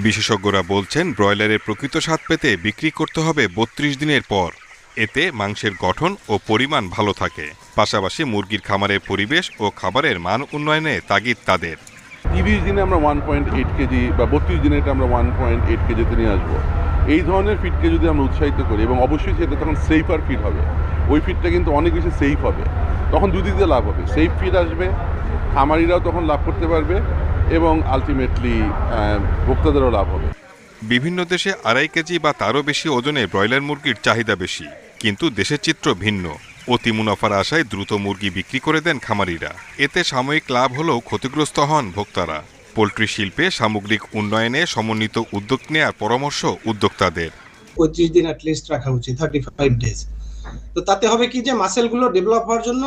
বিশেষজ্ঞরা বলছেন ব্রয়লারের প্রকৃত স্বাদ পেতে বিক্রি করতে হবে ৩২ দিনের পর। এতে মাংসের গঠন ও পরিমাণ ভালো থাকে, পাশাপাশি মুরগির খামারের পরিবেশ ও খাবারের মান উন্নয়নে তাগিদ তাদের। ৩০ দিনে আমরা 1.8 কেজি বা ৩২ দিনে এটা আমরা 1.8 কেজিতে নিয়ে আসবো। এই ধরনের ফিডকে যদি আমরা উৎসাহিত করি, এবং অবশ্যই সেটা তখন সেফার ফিড হবে, ওই ফিডটা কিন্তু অনেক বেশি সেফ হবে, তখন দুদিক দিয়ে লাভ হবে। সেফ ফিড আসবে, খামারিরাও তখন লাভ করতে পারবে, এবং আলটিমেটলি ভোক্তাদেরও লাভ হবে। বিভিন্ন দেশে ২.৫ কেজি বা তারও বেশি ওজনে ব্রয়লার মুরগির চাহিদা বেশি, কিন্তু দেশের চিত্র ভিন্ন। অতি মুনাফার আশায় দ্রুত মুরগি বিক্রি করে দেন খামারিরা। এতে সাময়িক লাভ হলেও ক্ষতিগ্রস্ত হন ভোক্তারা। পোল্ট্রি শিল্পে সামগ্রিক উন্নয়নে সমন্বিত উদ্যোগ নেওয়ার পরামর্শ উদ্যোক্তাদের। ৩৫ দিন অ্যাটলিস্ট রাখা উচিত, 35 ডেজ। তো তাতে হবে কি যে মাসেলগুলো ডেভেলপ হওয়ার জন্য